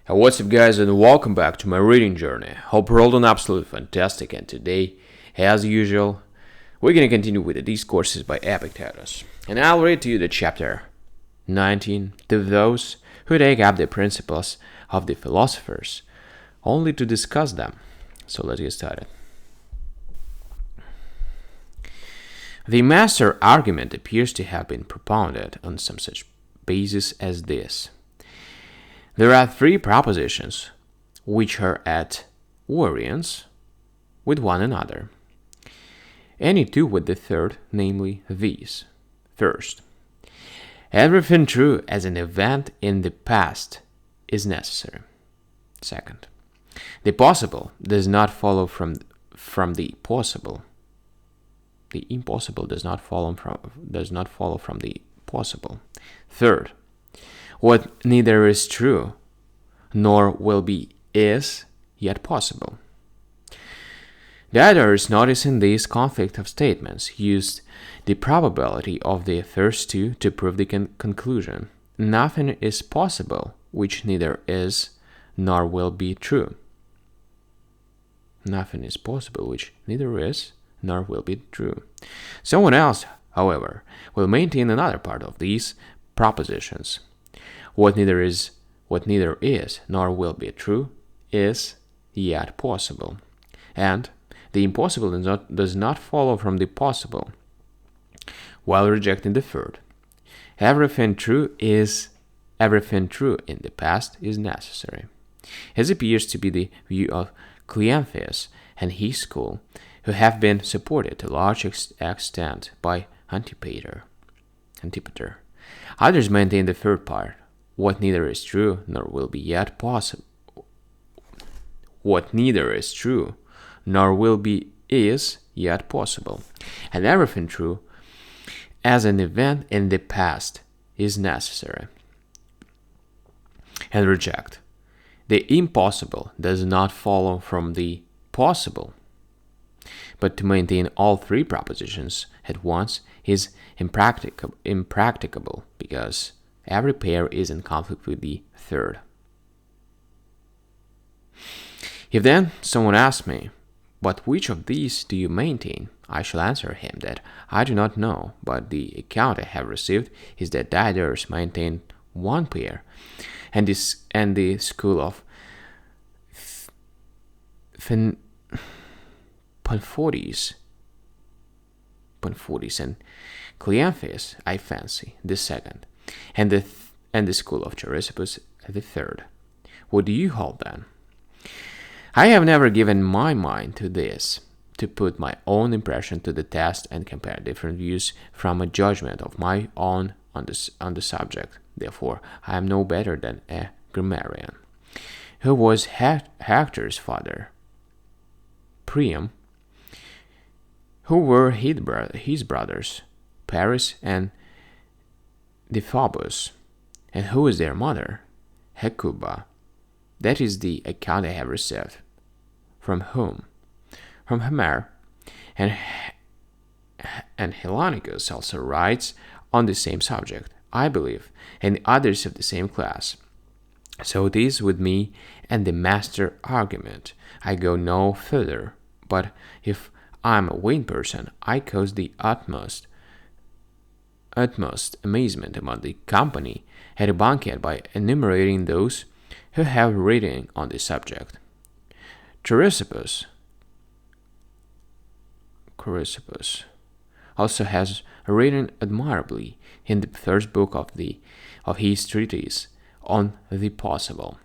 What's up, guys, and welcome back to my reading journey. Hope you're all doing absolutely fantastic, and today, as usual, we're going to continue with the Discourses by Epictetus. And I'll read to you the chapter 19 to those who take up the principles of the philosophers, only to discuss them. So let's get started. The master argument appears to have been propounded on some such basis as this. There are three propositions which are at variance with one another. Any two with the third, namely these. First, everything true as an event in the past is necessary. Second, the possible does not follow from the possible. The impossible does not follow from the possible. Third, what neither is true nor will be is yet possible. The authors, noticing this conflict of statements, used the probability of the first two to prove the conclusion. Nothing is possible which neither is nor will be true. Nothing is possible which neither is nor will be true. Someone else, however, will maintain another part of these propositions. What neither is nor will be true is yet possible, and the impossible does not follow from the possible, while rejecting the third. Everything true in the past is necessary. As appears to be the view of Cleanthes and his school, who have been supported to a large extent by Antipater. Others maintain the third part. What neither is true nor will be yet possible. What neither is true nor will be is yet possible, and everything true as an event in the past is necessary. And reject. The impossible does not follow from the possible. But to maintain all three propositions at once is impracticable because every pair is in conflict with the third. If then someone asks me, but which of these do you maintain? I shall answer him that I do not know, but the account I have received is that the others maintain one pair, and the school of Panfortes and Cleanthes, I fancy, the second, and the school of Chrysippus, the third. What do you hold then? I have never given my mind to this, to put my own impression to the test and compare different views from a judgment of my own on the subject. Therefore, I am no better than a grammarian. Who was Hector's father? Priam. Who were his brothers? Paris and Deiphobus. And who is their mother? Hecuba. That is the account I have received. From whom? From Homer. And Hellanicus also writes on the same subject, I believe, and others of the same class. So it is with me and the master argument. I go no further, but if I am a vain person, I cause the utmost amazement among the company at a banquet by enumerating those who have reading on the subject. Chrysippus also has written admirably in the first book of his treatise on the possible.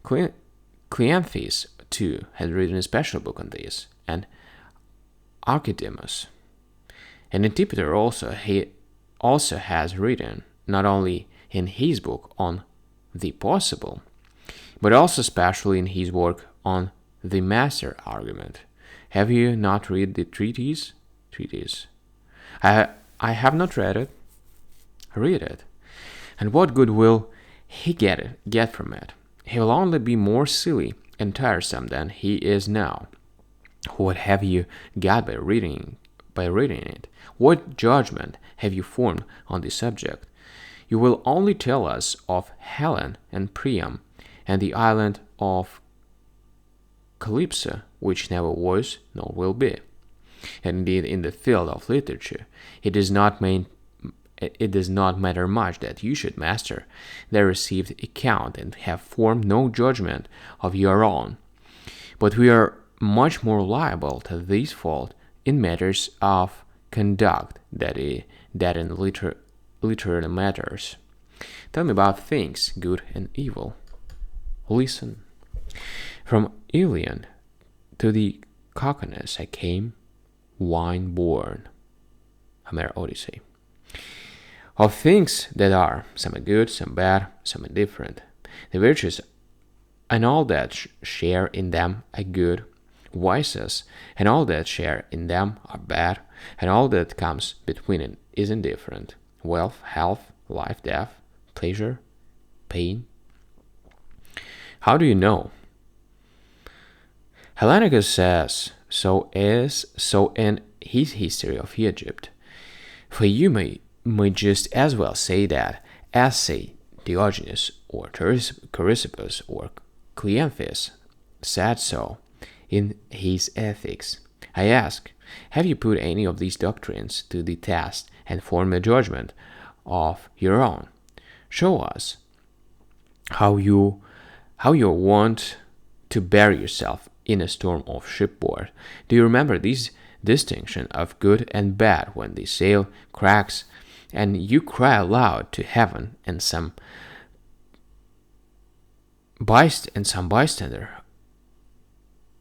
Cleanthes too has written a special book on this, and Archidemus. And Antipater also has written not only in his book on the possible, but also especially in his work on the master argument. Have you not read the treatise? I have not read it. Read it. And what good will he get from it? He will only be more silly and tiresome than he is now. What have you got by reading it? What judgment have you formed on the subject? You will only tell us of Helen and Priam and the island of Calypso, which never was nor will be. And indeed, in the field of literature, it does not matter much that you should master the received account and have formed no judgment of your own. But we are much more liable to this fault in matters of conduct than in literary matters. Tell me about things, good and evil. Listen. From Ilion to the Caucasus I came, wine-born. Homer Odyssey. Of things that are, some are good, some bad, some indifferent. The virtues and all that share in them are good, vices and all that share in them are bad, and all that comes between it is indifferent. Wealth, health, life, death, pleasure, pain. How do you know? Hellenicus says so in his history of Egypt. For you may just as well say that, as say Diogenes or Chrysippus or Cleanthes said so in his Ethics. I ask, have you put any of these doctrines to the test and formed a judgment of your own? Show us how you want to bear yourself in a storm of shipboard. Do you remember this distinction of good and bad when the sail cracks and you cry aloud to heaven and some bystander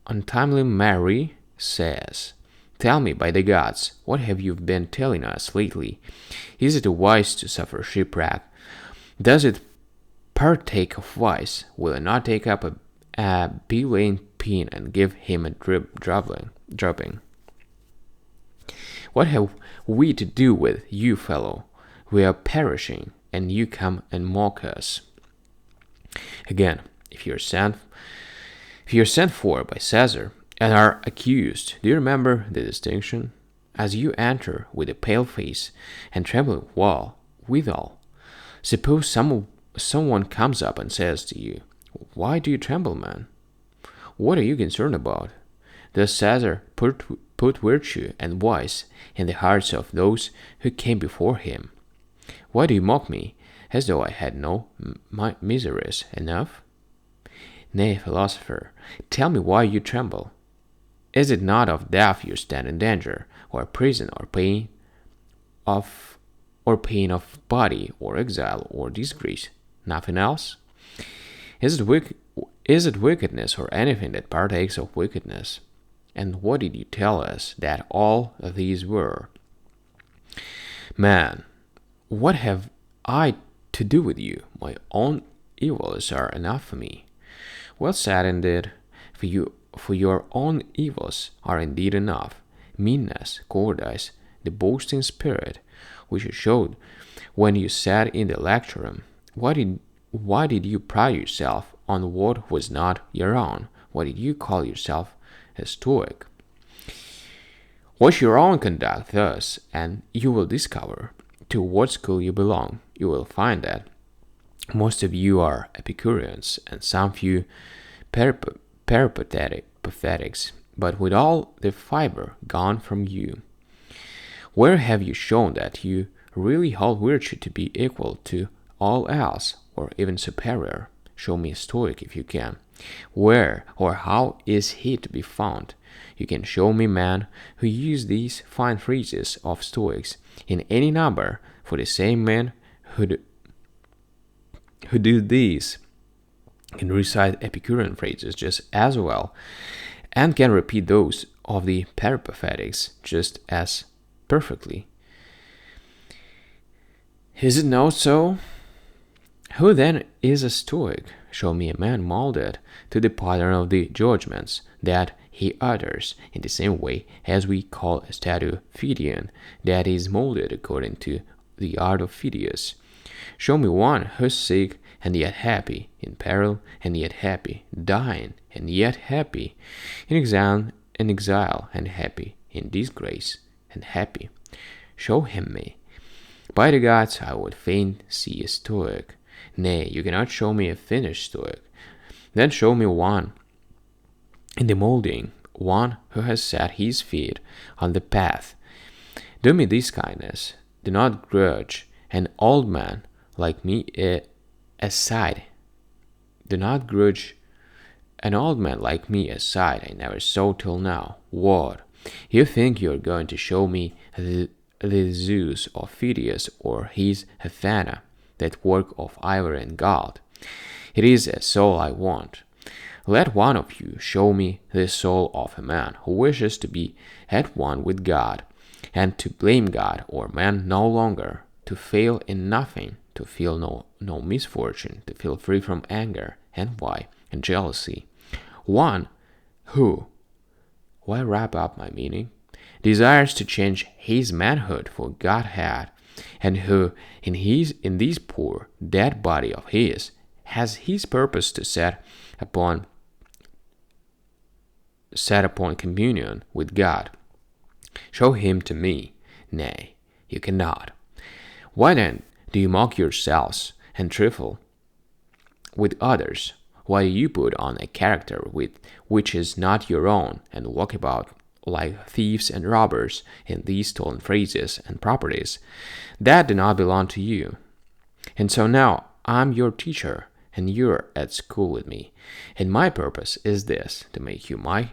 untimely Mary says, tell me, by the gods, what have you been telling us lately? Is it wise to suffer shipwreck? Does it partake of vice? Will it not take up a belaying pin and give him a dropping? What have we to do with you, fellow? We are perishing, and you come and mock us. Again, if you're sent for by Caesar and are accused, do you remember the distinction? As you enter with a pale face and trembling withal, suppose someone comes up and says to you, why do you tremble, man? What are you concerned about? Does Caesar put virtue and vice in the hearts of those who came before him? Why do you mock me, as though I had no miseries enough? Nay, philosopher, tell me why you tremble. Is it not of death you stand in danger, or prison, or pain of body, or exile, or disgrace? Nothing else? Is it wickedness, or anything that partakes of wickedness? And what did you tell us that all of these were? Man, what have I to do with you? My own evils are enough for me. Well said indeed, for your own evils are indeed enough. Meanness, cowardice, the boasting spirit, which you showed when you sat in the lecture room. Why did you pride yourself on what was not your own? Why did you call yourself a Stoic? Watch your own conduct thus, and you will discover to what school you belong. You will find that most of you are Epicureans, and some few Peripatetics, but with all the fiber gone from you. Where have you shown that you really hold virtue to be equal to all else, or even superior? Show me a Stoic if you can. Where or how is he to be found? You can show me men who use these fine phrases of Stoics in any number, for the same men who do these can recite Epicurean phrases just as well, and can repeat those of the Peripatetics just as perfectly. Is it not so? Who then is a Stoic? Show me a man molded to the pattern of the judgments that he utters, in the same way as we call a statue Phidian, that is molded according to the art of Phidias. Show me one who is sick and yet happy, in peril and yet happy, dying and yet happy, in exile and happy, in disgrace and happy. Show him me. By the gods, I would fain see a Stoic. Nay, you cannot show me a finished Stoic. Then show me one in the molding, one who has set his feet on the path. Do me this kindness. Do not grudge an old man like me aside. Do not grudge an old man like me aside. I never saw till now. What? You think you are going to show me the Zeus of Phidias or his Athena, that work of ivory and gold? It is a soul I want. Let one of you show me the soul of a man who wishes to be at one with God, and to blame God or man no longer, to fail in nothing, to feel no misfortune, to feel free from anger, envy, and jealousy. One who, why wrap up my meaning, desires to change his manhood for Godhead, and who, in this poor, dead body of his, has his purpose to set upon communion with God. Show him to me. Nay, you cannot. Why then do you mock yourselves and trifle with others? Why do you put on a character which is not your own, and walk about like thieves and robbers in these stolen phrases and properties that do not belong to you? And so now I'm your teacher, and you're at school with me, and my purpose is this, to make you my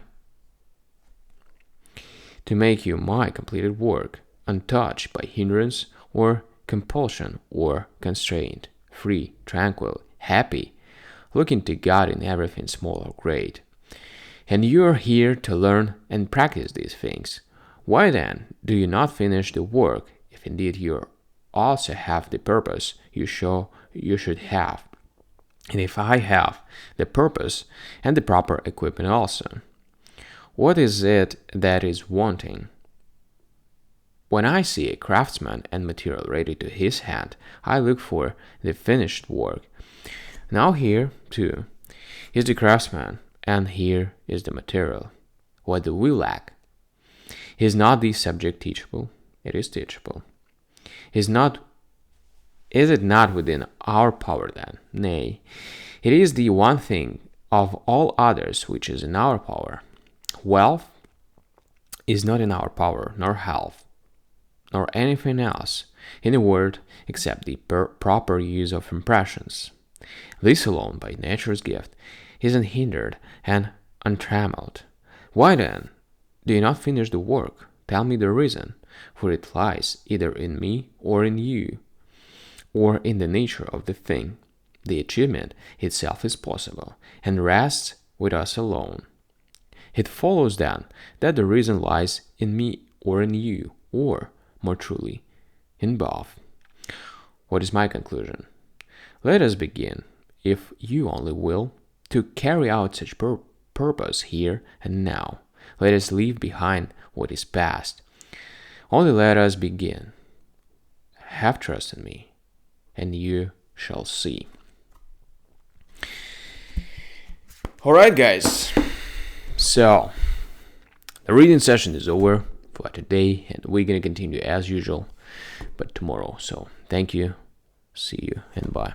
completed work, untouched by hindrance or compulsion or constraint, free, tranquil, happy, looking to God in everything small or great. And you are here to learn and practice these things. Why then do you not finish the work, if indeed you also have the purpose you should have, and if I have the purpose and the proper equipment also? What is it that is wanting? When I see a craftsman and material ready to his hand, I look for the finished work. Now here, too, is the craftsman, and here is the material. What do we lack? Is not the subject teachable? It is teachable. Is it not within our power then? Nay, it is the one thing of all others which is in our power. Wealth is not in our power, nor health, nor anything else, in a word, except the proper use of impressions. This alone, by nature's gift, is unhindered and untrammeled. Why then do you not finish the work? Tell me the reason, for it lies either in me or in you, or in the nature of the thing. The achievement itself is possible, and rests with us alone. It follows then that the reason lies in me or in you, or, more truly, in both. What is my conclusion? Let us begin, if you only will, to carry out such purpose here and now. Let us leave behind what is past. Only let us begin. Have trust in me, and you shall see. All right, guys. So, the reading session is over for today, and we're going to continue as usual, but tomorrow. So, thank you, see you, and bye.